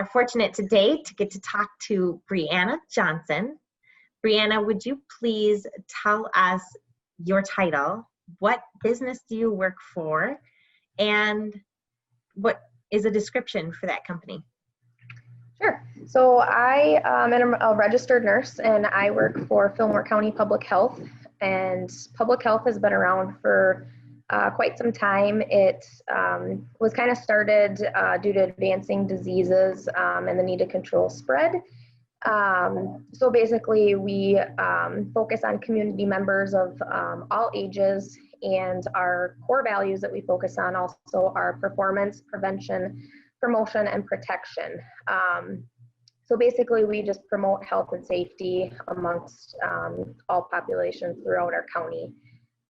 are fortunate today to get to talk to Breanna Johnson. Breanna, would you please tell us your title? What business do you work for? And what is a description for that company? Sure. So I am a registered nurse and I work for Fillmore County Public Health. And public health has been around for quite some time. It was kind of started due to advancing diseases and the need to control spread. So basically we focus on community members of all ages, and our core values that we focus on also are performance, prevention, promotion, and protection. So basically we just promote health and safety amongst all populations throughout our county.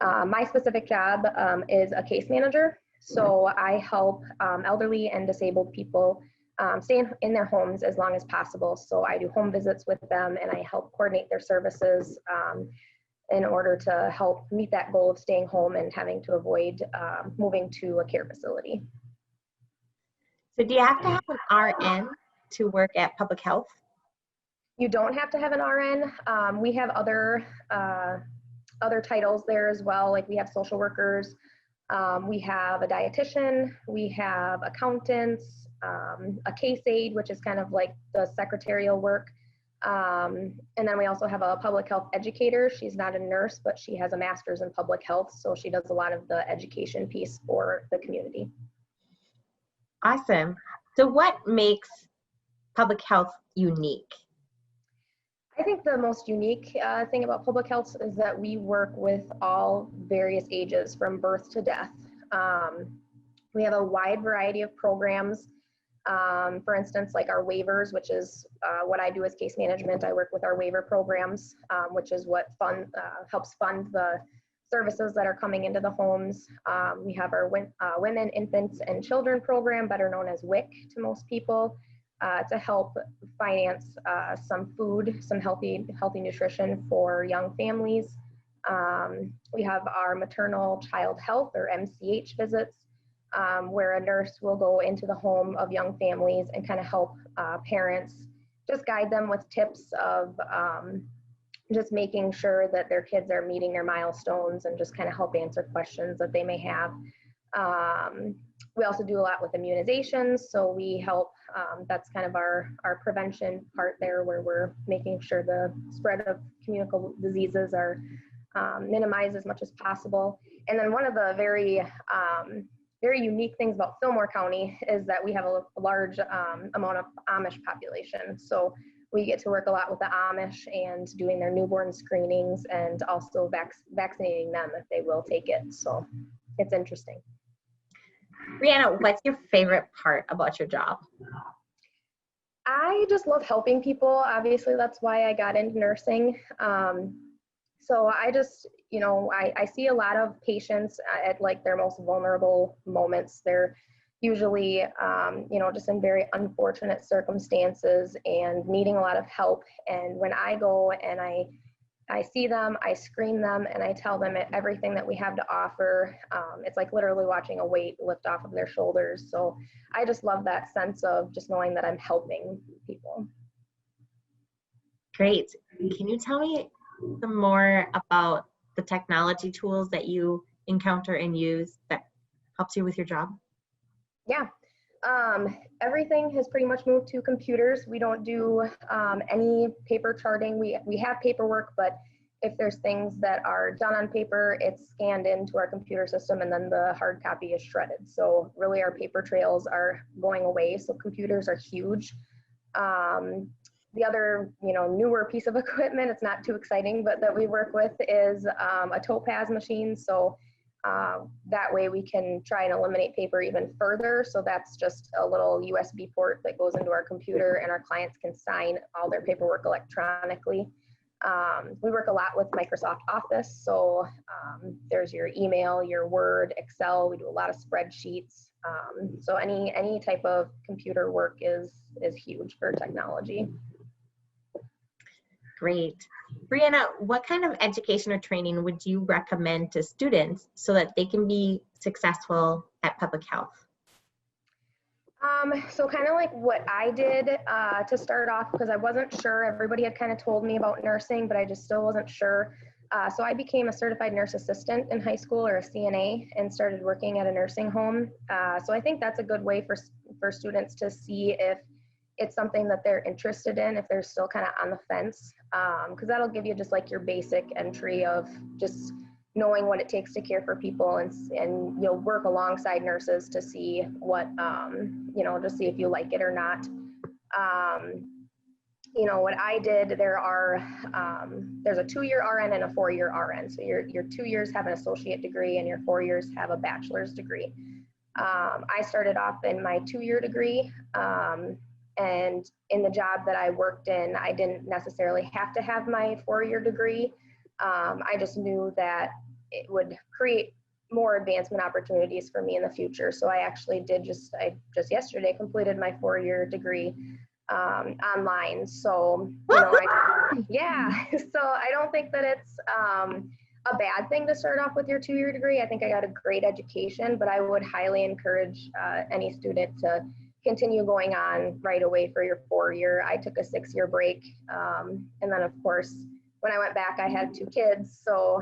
My specific job is a case manager. So I help elderly and disabled people stay in their homes as long as possible. So I do home visits with them and I help coordinate their services in order to help meet that goal of staying home and having to avoid moving to a care facility. So do you have to have an RN to work at public health? You don't have to have an RN. We have other titles there as well. Like we have social workers, we have a dietitian, we have accountants, a case aide, which is kind of like the secretarial work. And then we also have a public health educator. She's not a nurse, but she has a master's in public health. So she does a lot of the education piece for the community. Awesome. So what makes public health unique? I think the most unique thing about public health is that we work with all various ages from birth to death. We have a wide variety of programs. For instance, like our waivers, which is what I do as case management. I work with our waiver programs, which is what helps fund the services that are coming into the homes. We have our Women, Infants, and Children program, better known as WIC to most people, to help finance some food, some healthy nutrition for young families. We have our maternal child health, or MCH visits, where a nurse will go into the home of young families and kind of help parents, just guide them with tips of just making sure that their kids are meeting their milestones and just kind of help answer questions that they may have. We also do a lot with immunizations, so we help, that's kind of our prevention part there, where we're making sure the spread of communicable diseases are minimized as much as possible. And then one of the very unique things about Fillmore County is that we have a large amount of Amish population. So we get to work a lot with the Amish and doing their newborn screenings and also vaccinating them if they will take it. So it's interesting. Breanna, what's your favorite part about your job? I just love helping people. Obviously, that's why I got into nursing. So I just, I see a lot of patients at like their most vulnerable moments. They're usually, just in very unfortunate circumstances and needing a lot of help. And when I go and I see them, I screen them, and I tell them everything that we have to offer. It's like literally watching a weight lift off of their shoulders. So I just love that sense of just knowing that I'm helping people. Great. Can you tell me some more about the technology tools that you encounter and use that helps you with your job? Yeah. Everything has pretty much moved to computers. We don't do any paper charting. We have paperwork, but if there's things that are done on paper, it's scanned into our computer system and then the hard copy is shredded. So really our paper trails are going away. So computers are huge. The other, newer piece of equipment, it's not too exciting, but that we work with is a Topaz machine. So that way we can try and eliminate paper even further. So that's just a little USB port that goes into our computer and our clients can sign all their paperwork electronically. We work a lot with Microsoft Office. So there's your email, your Word, Excel. We do a lot of spreadsheets. So any type of computer work is huge for technology. Great. Breanna, what kind of education or training would you recommend to students so that they can be successful at public health? So kind of like what I did to start off, because I wasn't sure. Everybody had kind of told me about nursing, but I just still wasn't sure. So I became a certified nurse assistant in high school, or a CNA, and started working at a nursing home. So I think that's a good way for students to see if it's something that they're interested in, if they're still kind of on the fence, because that'll give you just like your basic entry of just knowing what it takes to care for people, and you'll work alongside nurses to see what, just see if you like it or not. What I did, there's a 2-year RN and a 4-year RN. So your 2 years have an associate degree and your 4 years have a bachelor's degree. I started off in my 2-year degree, and in the job that I worked in, I didn't necessarily have to have my 4-year degree. I just knew that it would create more advancement opportunities for me in the future. So I just yesterday completed my 4-year degree online. So, yeah. So I don't think that it's a bad thing to start off with your 2-year degree. I think I got a great education, but I would highly encourage any student to continue going on right away for your 4-year. I took a 6-year break. And then of course, when I went back, I had 2 kids. So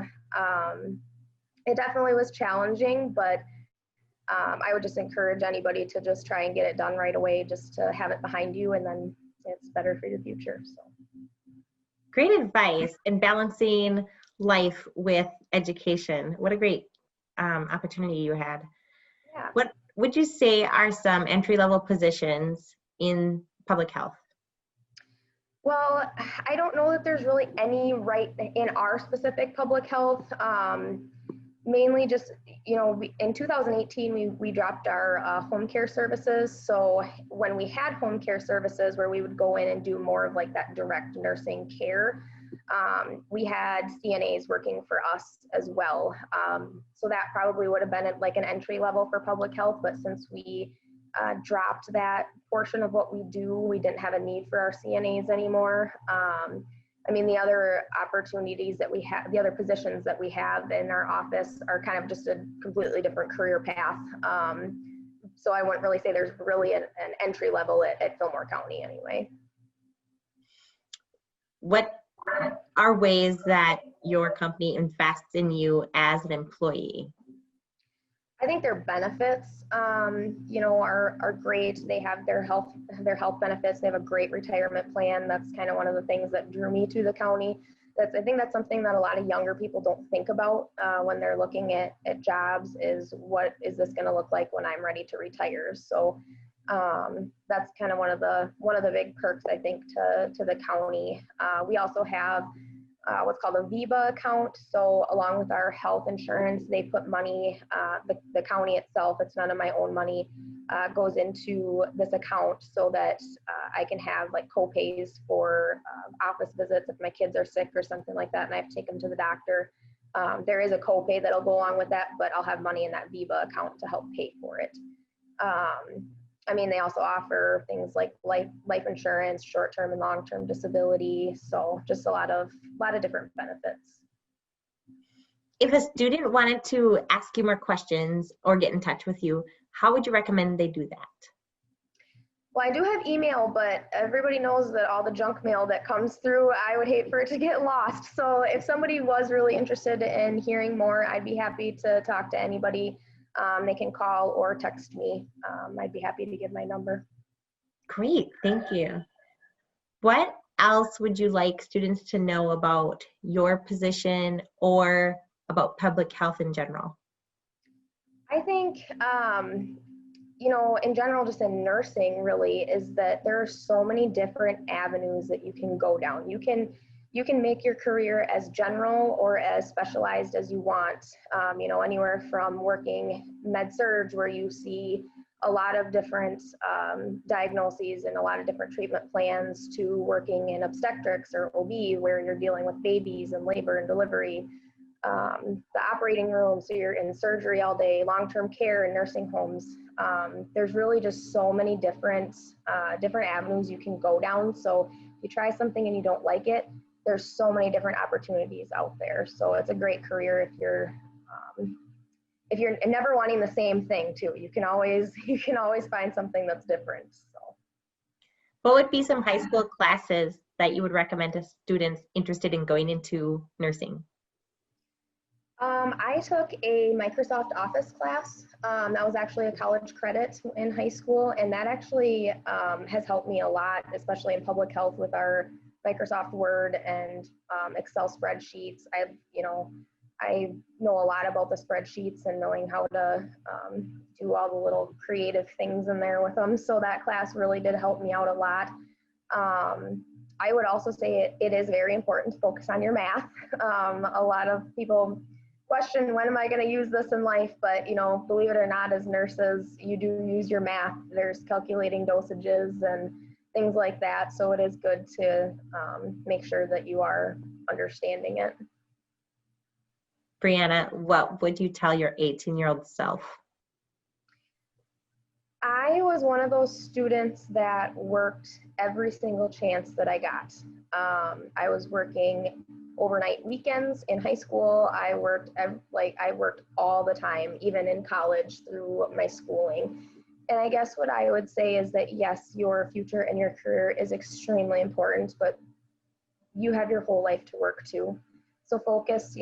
it definitely was challenging, but I would just encourage anybody to just try and get it done right away, just to have it behind you, and then it's better for your future. So Great advice in balancing life with education. What a great opportunity you had. yeah. What would you say are some entry-level positions in public health? Well, I don't know that there's really any right in our specific public health. Mainly just, in 2018, we dropped our home care services. So when we had home care services where we would go in and do more of like that direct nursing care, we had CNAs working for us as well. So that probably would have been like an entry level for public health. But since we dropped that portion of what we do, we didn't have a need for our CNAs anymore. The other opportunities that we have, the other positions that we have in our office are kind of just a completely different career path. So I wouldn't really say there's really an entry level at Fillmore County anyway. What are ways that your company invests in you as an employee? I think their benefits, are great. They have their health benefits. They have a great retirement plan. That's kind of one of the things that drew me to the county. I think that's something that a lot of younger people don't think about when they're looking at jobs, is what is this going to look like when I'm ready to retire? So that's kind of one of the big perks, I think, to the county. We also have what's called a VIBA account. So along with our health insurance, they put money, the county itself, it's none of my own money, goes into this account so that I can have like co-pays for office visits if my kids are sick or something like that and I have to take them to the doctor. There is a co-pay that'll go along with that, but I'll have money in that VIBA account to help pay for it. They also offer things like life insurance, short-term and long-term disability. So just a lot of different benefits. If a student wanted to ask you more questions or get in touch with you, how would you recommend they do that? Well, I do have email, but everybody knows that all the junk mail that comes through, I would hate for it to get lost. So if somebody was really interested in hearing more, I'd be happy to talk to anybody. They can call or text me. I'd be happy to give my number. Great, thank you. What else would you like students to know about your position or about public health in general? I think, in general, just in nursing really, is that there are so many different avenues that you can go down. You can make your career as general or as specialized as you want, anywhere from working med-surg where you see a lot of different diagnoses and a lot of different treatment plans, to working in obstetrics or OB where you're dealing with babies and labor and delivery, the operating room, so you're in surgery all day, long-term care and nursing homes. There's really just so many different avenues you can go down. So if you try something and you don't like it, there's so many different opportunities out there. So it's a great career if you're if you're never wanting the same thing too, you can always find something that's different. So What would be some high school classes that you would recommend to students interested in going into nursing? I took a Microsoft Office class. That was actually a college credit in high school, and that actually has helped me a lot, especially in public health with our Microsoft Word and Excel spreadsheets. I know a lot about the spreadsheets and knowing how to do all the little creative things in there with them. So that class really did help me out a lot. I would also say it is very important to focus on your math. A lot of people question, when am I going to use this in life? But, believe it or not, as nurses, you do use your math. There's calculating dosages and things like that. So it is good to make sure that you are understanding it. Breanna, what would you tell your 18-year-old self? I was one of those students that worked every single chance that I got. I was working overnight weekends in high school. I worked all the time, even in college through my schooling. And I guess what I would say is that yes, your future and your career is extremely important, but you have your whole life to work too. So focus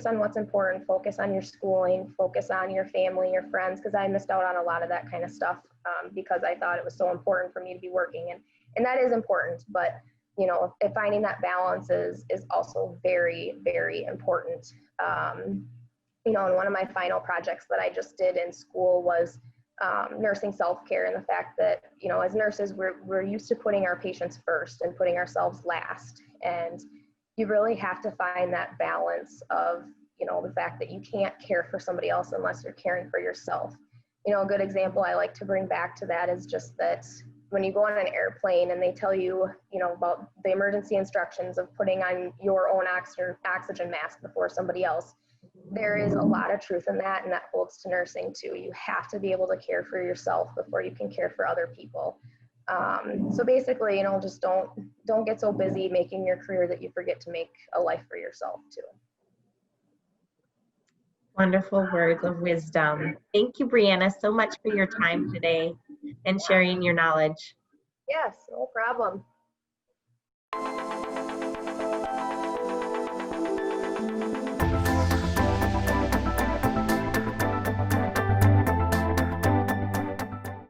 on what's important, focus on your schooling, focus on your family, your friends, because I missed out on a lot of that kind of stuff because I thought it was so important for me to be working. And that is important, but finding that balance is also very, very important. And one of my final projects that I just did in school was nursing self-care, and the fact that, as nurses, we're used to putting our patients first and putting ourselves last. And you really have to find that balance of, the fact that you can't care for somebody else unless you're caring for yourself. A good example I like to bring back to that is just that when you go on an airplane and they tell you, about the emergency instructions of putting on your own oxygen mask before somebody else, there is a lot of truth in that, and that holds to nursing too. You have to be able to care for yourself before you can care for other people. So basically, just don't get so busy making your career that you forget to make a life for yourself too. Wonderful words of wisdom. Thank you, Breanna, so much for your time today and sharing your knowledge. Yes, no problem.